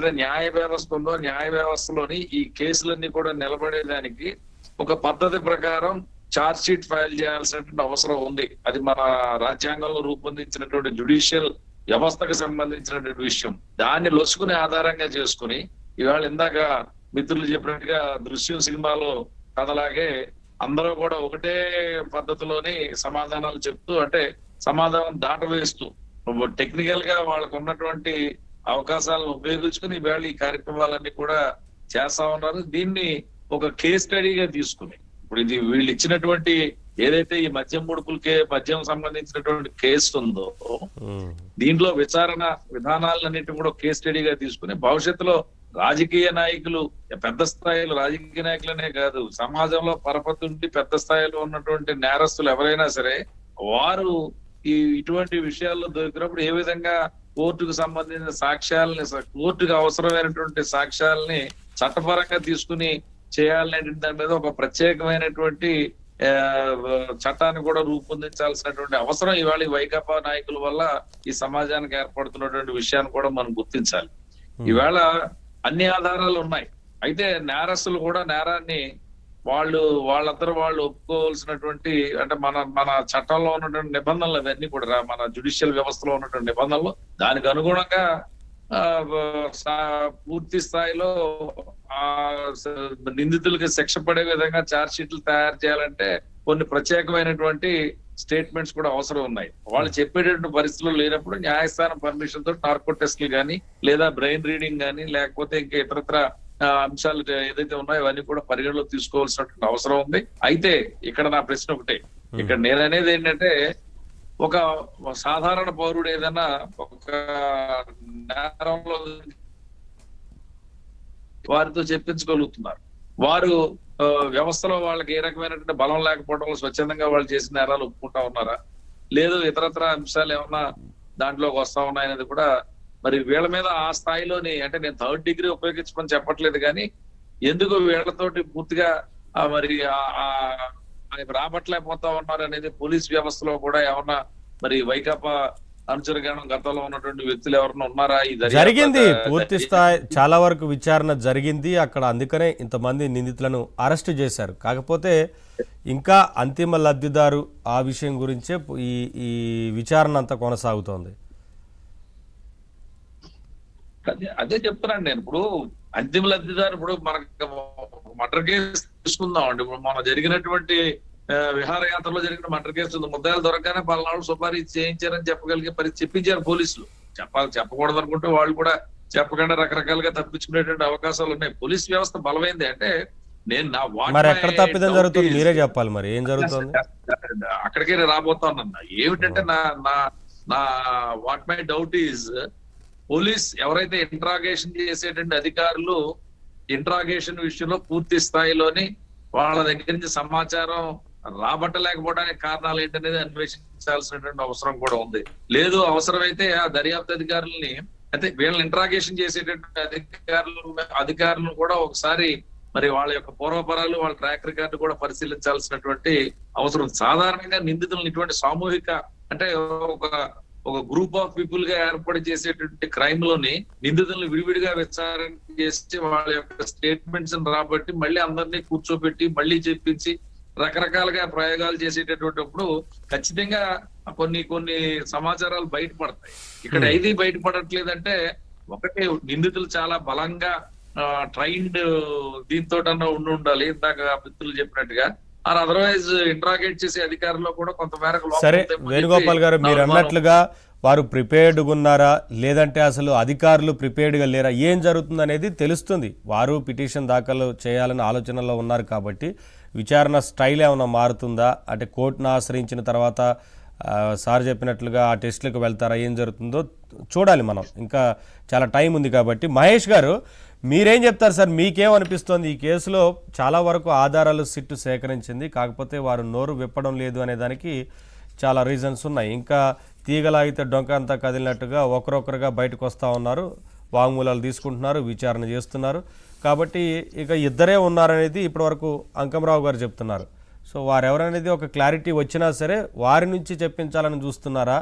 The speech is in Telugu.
ఏదైతే న్యాయ వ్యవస్థ ఉందో న్యాయ వ్యవస్థలోని ఈ కేసులన్నీ కూడా నిలబడేదానికి ఒక పద్ధతి ప్రకారం ఛార్జ్ షీట్ ఫైల్ చేయాల్సినటువంటి అవసరం ఉంది. అది మన రాజ్యాంగంలో రూపొందించినటువంటి జ్యుడిషియల్ వ్యవస్థకు సంబంధించినటువంటి విషయం. దాన్ని లొసుకుని ఆధారంగా చేసుకుని ఇవాళ ఇందాక మిత్రులు చెప్పినట్టుగా దృశ్యం సినిమాలో కథలాగే అందరూ కూడా ఒకటే పద్ధతిలోని సమాధానాలు చెప్తూ, అంటే సమాధానం దాటవేస్తూ టెక్నికల్ గా వాళ్ళకు ఉన్నటువంటి అవకాశాలను ఉపయోగించుకుని ఇవాళ ఈ కార్యక్రమాలన్నీ కూడా చేస్తా ఉన్నారు. దీన్ని ఒక కేస్ స్టడీగా తీసుకుని ఇప్పుడు ఇది వీళ్ళు ఇచ్చినటువంటి ఏదైతే ఈ మద్యం ముడుపులకే మద్యం సంబంధించినటువంటి కేసు ఉందో దీంట్లో విచారణ విధానాలన్నింటినీ కూడా కేస్ స్టడీగా తీసుకుని భవిష్యత్తులో రాజకీయ నాయకులు, పెద్ద స్థాయిలో రాజకీయ నాయకులనే కాదు, సమాజంలో పరపతుండి పెద్ద స్థాయిలో ఉన్నటువంటి నేరస్తులు ఎవరైనా సరే వారు ఇటువంటి విషయాల్లో దొరికినప్పుడు ఏ విధంగా కోర్టుకు సంబంధించిన సాక్ష్యాలని, కోర్టుకు అవసరమైనటువంటి సాక్ష్యాలని చట్టపరంగా తీసుకుని చేయాలనే దాని మీద ఒక ప్రత్యేకమైనటువంటి చట్టాన్ని కూడా రూపొందించాల్సినటువంటి అవసరం ఇవాళ వైకాపా నాయకుల వల్ల ఈ సమాజానికి ఏర్పడుతున్నటువంటి విషయాన్ని కూడా మనం గుర్తించాలి. ఇవాళ అన్ని ఆధారాలు ఉన్నాయి. అయితే నేరస్తులు కూడా నేరాన్ని వాళ్ళందరూ వాళ్ళు ఒప్పుకోవాల్సినటువంటి, అంటే మన చట్టంలో ఉన్నటువంటి నిబంధనలు అవన్నీ కూడా మన జ్యుడిషియల్ వ్యవస్థలో ఉన్నటువంటి నిబంధనలు దానికి అనుగుణంగా పూర్తి స్థాయిలో నిందితులకి శిక్ష పడే విధంగా ఛార్జ్ షీట్లు తయారు చేయాలంటే కొన్ని ప్రత్యేకమైనటువంటి స్టేట్మెంట్స్ కూడా అవసరం ఉన్నాయి. వాళ్ళు చెప్పేటటువంటి పరిస్థితులు లేనప్పుడు న్యాయస్థానం పర్మిషన్ తో నార్కో టెస్టులు కానీ లేదా బ్రెయిన్ రీడింగ్ కానీ లేకపోతే ఇంకా ఇతరత్ర అంశాలు ఏదైతే ఉన్నాయో ఇవన్నీ కూడా పరిగణలో తీసుకోవాల్సినటువంటి అవసరం ఉంది. అయితే ఇక్కడ నా ప్రశ్న ఒకటే, ఇక్కడ నేను అనేది ఏంటంటే ఒక సాధారణ పౌరుడు ఏదైనా ఒక నేరంలో వారితో చెప్పించగలుగుతున్నారు. వారు వ్యవస్థలో వాళ్ళకి ఏ రకమైనటువంటి బలం లేకపోవడం వల్ల స్వచ్ఛందంగా వాళ్ళు చేసిన నేరాలు ఒప్పుకుంటా ఉన్నారా, లేదు ఇతరత్ర అంశాలు ఏమన్నా దాంట్లోకి వస్తా ఉన్నాయనేది కూడా మరి వీళ్ళ మీద ఆ స్థాయిలోని, అంటే నేను 3rd డిగ్రీ ఉపయోగించమని చెప్పట్లేదు కానీ ఎందుకు వీళ్ళతోటి పూర్తిగా మరి రాబట్టలేకపోతా ఉన్నారు అనేది పోలీస్ వ్యవస్థలో కూడా ఏమన్నా మరి వైకాపా అనుచరగానం గతంలో ఉన్నటువంటి వ్యక్తులు ఎవరన్నా ఉన్నారా? జరిగింది, పూర్తి స్థాయి చాలా వరకు విచారణ జరిగింది అక్కడ, అందుకనే ఇంతమంది నిందితులను అరెస్ట్ చేశారు. కాకపోతే ఇంకా అంతిమ లబ్ధిదారు ఆ విషయం గురించే ఈ విచారణ అంతా కొనసాగుతోంది. అదే చెప్తున్నాను నేను. ఇప్పుడు అంతిమ లబ్ధిదారు, ఇప్పుడు మనకు మర్డర్ కేసు తీసుకుందాం అండి. ఇప్పుడు మన జరిగినటువంటి విహారయాత్రలో జరిగిన మర్డర్ కేసు ఉంది. ముద్దాయిలు దొరకగానే పల్నాడు సుపారీ చేయించారని చెప్పగలిగే చెప్పించారు పోలీసులు. చెప్పకూడదు అనుకుంటే వాళ్ళు కూడా చెప్పకుండా రకరకాలుగా తప్పించుకునేటువంటి అవకాశాలు ఉన్నాయి. పోలీస్ వ్యవస్థ బలమైంది. అంటే నేను ఎక్కడ తప్పిదం జరుగుతుంది మీరే చెప్పాలి, మరి ఏం జరుగుతుంది అక్కడికే రాబోతానన్నా. ఏమిటంటే నా what my doubt is, police ఎవరైతే ఇంట్రాగేషన్ చేసేటువంటి అధికారులు ఇంట్రాగేషన్ విషయంలో పూర్తి స్థాయిలోని వాళ్ళ దగ్గర నుంచి సమాచారం రాబట్టలేకపోవడానికి కారణాలు ఏంటనేది అన్వేషించాల్సినటువంటి అవసరం కూడా ఉంది. లేదు అవసరమైతే ఆ దర్యాప్తు అధికారులని, అయితే వీళ్ళని ఇంట్రాగేషన్ చేసేటటువంటి అధికారులను కూడా ఒకసారి మరి వాళ్ళ యొక్క పూర్వపరాలు వాళ్ళ ట్రాక్ రికార్డు కూడా పరిశీలించాల్సినటువంటి అవసరం. సాధారణంగా నిందితులను ఇటువంటి సామూహిక, అంటే ఒక గ్రూప్ ఆఫ్ పీపుల్ గా ఏర్పాటు చేసేటువంటి క్రైమ్ లోని నిందితులను విడివిడిగా విచారణ చేసి వాళ్ళ యొక్క స్టేట్మెంట్స్ రాబట్టి మళ్ళీ అందరినీ కూర్చోబెట్టి మళ్ళీ చెప్పించి రకరకాలుగా ప్రయోగాలు చేసేటటువంటిప్పుడు ఖచ్చితంగా కొన్ని సమాచారాలు బయటపడతాయి. ఇక్కడ ఏది బయటపడట్లేదంటే, ఒకటి నిందితులు చాలా బలంగా ట్రైన్డ్ దీంతో ఉండాలి, ఇందాక మిత్రులు చెప్పినట్టుగా. అదర్వైజ్ ఇంట్రాగేట్ చేసే అధికారులు కూడా కొంతమేరకు. సరే వేణుగోపాల్ గారు, మీరు అన్నట్లుగా వారు ప్రిపేర్డ్గా ఉన్నారా లేదంటే అసలు అధికారులు ప్రిపేర్డ్గా లేరా, ఏం జరుగుతుంది అనేది తెలుస్తుంది. వారు పిటిషన్ దాఖలు చేయాలని ఆలోచనలో ఉన్నారు కాబట్టి విచారణ స్టైల్ ఏమైనా మారుతుందా, అంటే కోర్టును ఆశ్రయించిన తర్వాత సార్ చెప్పినట్లుగా ఆ టెస్టులకు వెళ్తారా, ఏం జరుగుతుందో చూడాలి మనం. ఇంకా చాలా టైం ఉంది కాబట్టి. మహేష్ గారు మీరేం చెప్తారు సార్, మీకేమనిపిస్తోంది? ఈ కేసులో చాలా వరకు ఆధారాలు సిట్టు సేకరించింది, కాకపోతే వారు నోరు విప్పడం లేదు అనే దానికి చాలా రీజన్స్ ఉన్నాయి. ఇంకా తీగలాగితే డొంక అంతా కదిలినట్టుగా ఒకరొకరుగా బయటకు వస్తూ ఉన్నారు, వాంగ్మూలాలు తీసుకుంటున్నారు, విచారణ చేస్తున్నారు. కాబట్టి ఇక ఇద్దరే ఉన్నారనేది ఇప్పటివరకు అంకమరావు గారు చెప్తున్నారు. సో వారెవరనేది ఒక క్లారిటీ వచ్చినా సరే వారి నుంచి చెప్పించాలని చూస్తున్నారా?